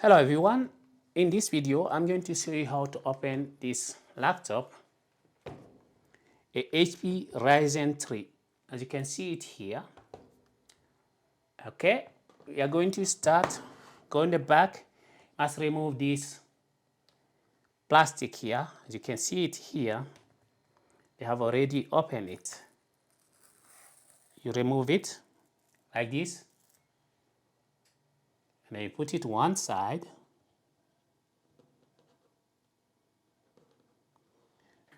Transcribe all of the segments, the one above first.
Hello everyone, in this video I'm going to show you how to open this laptop, a HP Ryzen 3. As you can see it here. Okay, we are going to start, go in the back, must remove this plastic here. As you can see it here, they have already opened it. You remove it like this, and then you put it one side.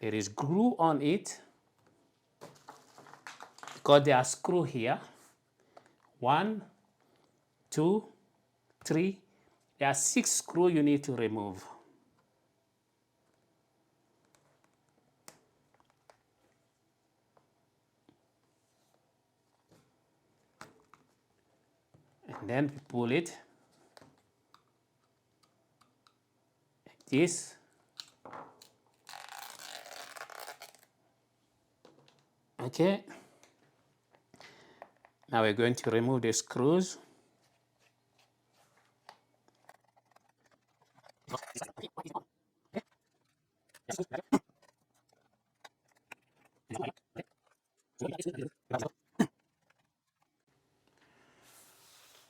There is glue on it because there are screws here. 1, 2, 3. There are 6 screws you need to remove. And then we pull it like this. Okay. Now we're going to remove the screws.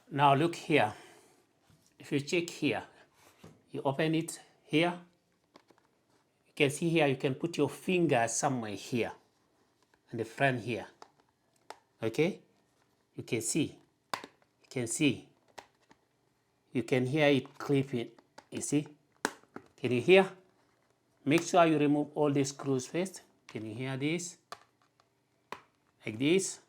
Now look here. If you check here, you open it here. You can see here, you can put your finger somewhere here, in the front here. Okay? You can see. You can see. You can hear it clipping. You see? Can you hear? Make sure you remove all the screws first. Can you hear this? Like this.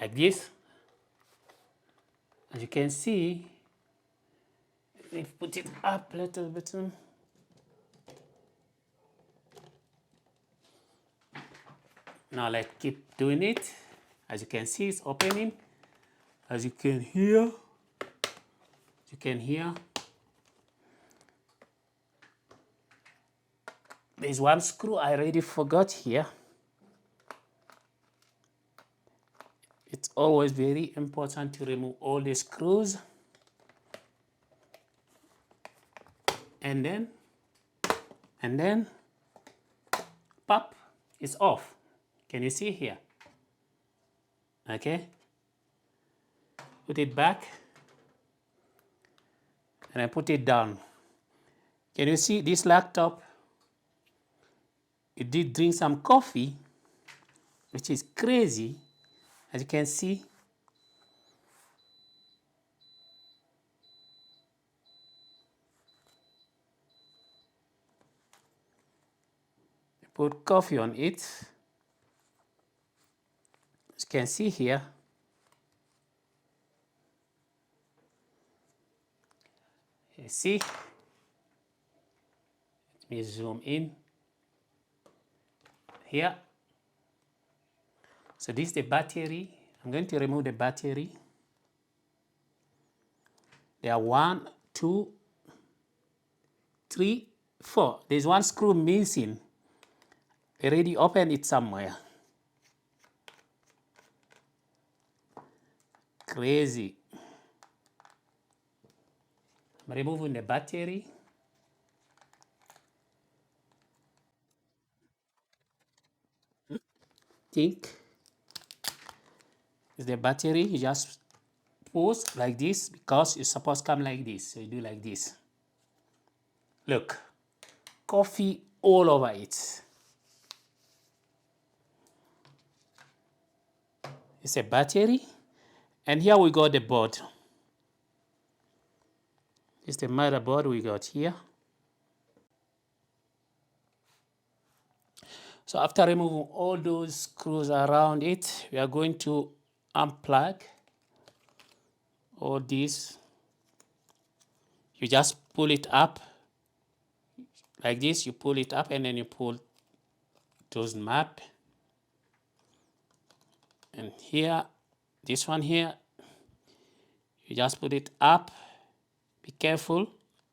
Like this. As you can see, if you put it up a little bit. Now let's keep doing it. As you can see, it's opening. As you can hear, there's one screw I already forgot here. It's always very important to remove all the screws. And then, pop, it's off. Can you see here? Okay. Put it back. And I put it down. Can you see this laptop? It did drink some coffee, which is crazy. As you can see, put coffee on it. As you can see here, you see, let me zoom in here. So this is the battery. I'm going to remove the battery. There are 1, 2, 3, 4. There's one screw missing. They already opened it somewhere. Crazy. I'm removing the battery. Think is the battery. You just pose like this because it's supposed to come like this. So you do like this. Look, coffee all over it. It's a battery. And here we got the board. It's the motherboard we got here. So after removing all those screws around it, we are going to unplug all these. You just pull it up like this. You pull it up and then you pull those map. And here, this one here, you just put it up. Be careful,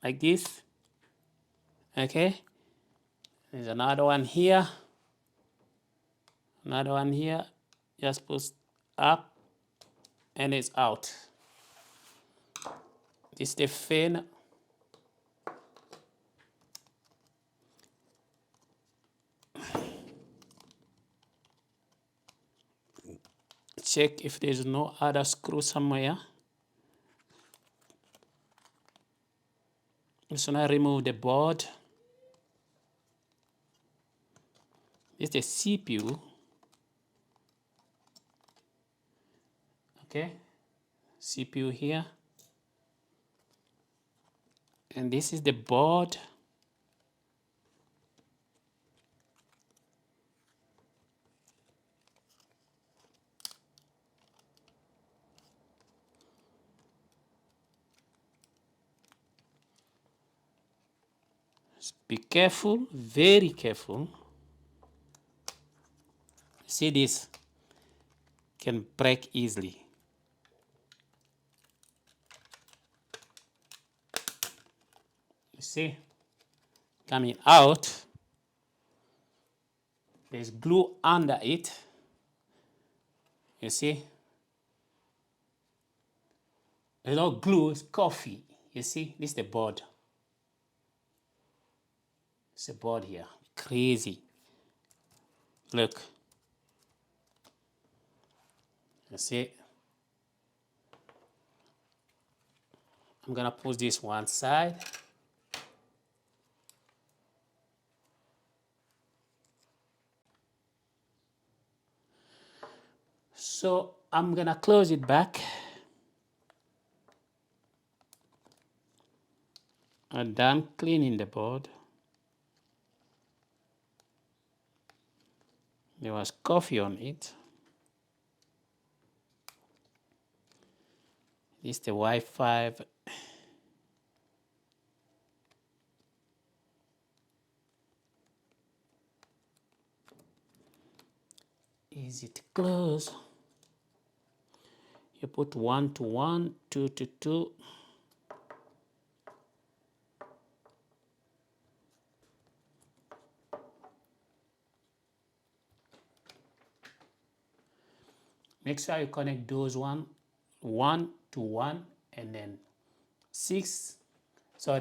like this. Okay. There's another one here. Another one here. Just push up. and it's out. This is the fan. Check if there's no other screw somewhere. So now remove the board. This is the CPU. Okay, CPU here. And this is the board. Be careful, very careful. See, this can break easily. You see, coming out, there's glue under it. You see, there's no glue, it's coffee. You see, this is the board. It's a board here, crazy. Look, you see. I'm gonna push this one side. So I'm gonna close it back. I'm done cleaning the board. There was coffee on it. This is the Wi-Fi. Easy to close. You put 1 to 1, 2 to 2. Make sure you connect those 1 to 1, and then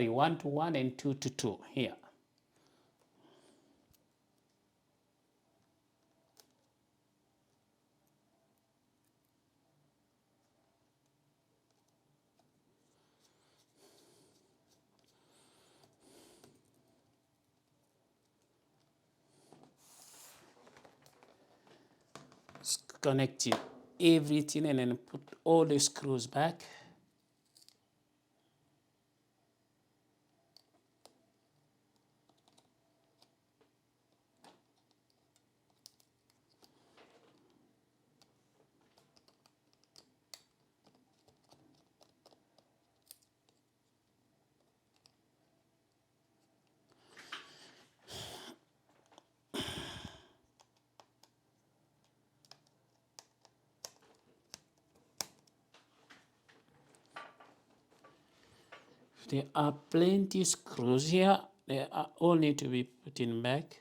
1 to 1 and 2 to 2 here. Just connect everything and then put all the screws back. There are plenty of screws here. They are all need to be put in back.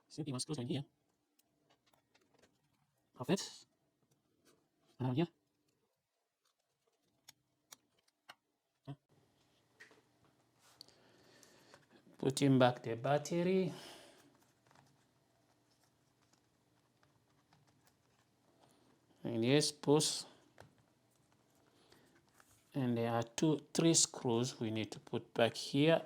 See, you must close in here. Of it. Around here. Putting back the battery. And yes, push. And there are 3 screws we need to put back here.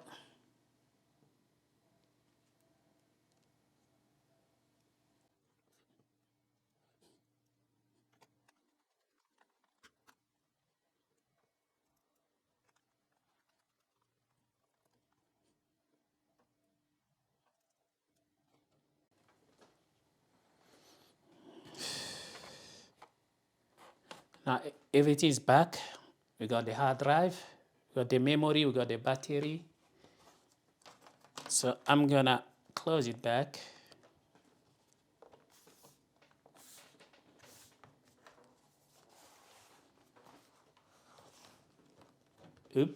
Now everything is back. We got the hard drive, we got the memory, we got the battery. So I'm gonna close it back. up,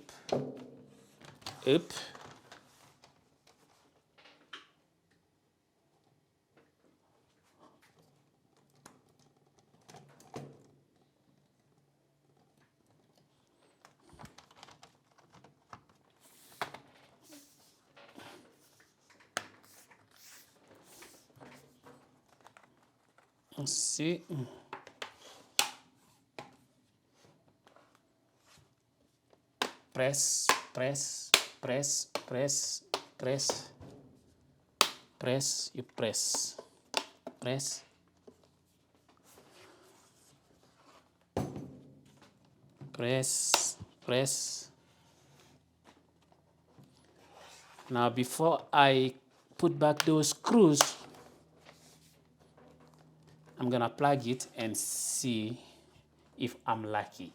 up. Let's see. Press, press, press, press, press, press, you press, press. Press, press. Now before I put back those screws, I'm gonna plug it and see if I'm lucky.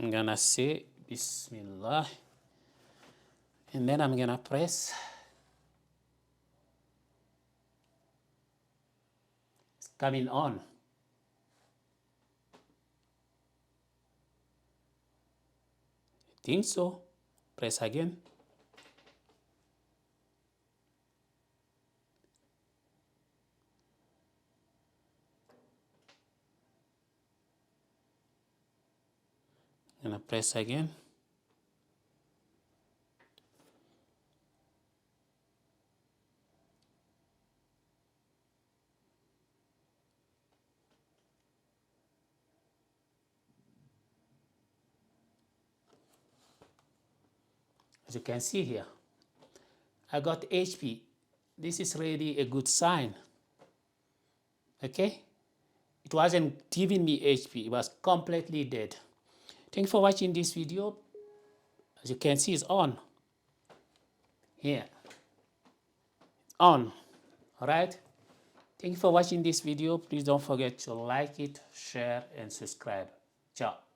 I'm gonna say Bismillah, and then I'm gonna press. It's coming on. I think so. Press again. I'm gonna press again. As you can see here, I got HP. This is really a good sign. Okay? It wasn't giving me HP, it was completely dead. Thank you for watching this video. As you can see, it's on. Here. On. Alright? Thank you for watching this video. Please don't forget to like it, share, and subscribe. Ciao.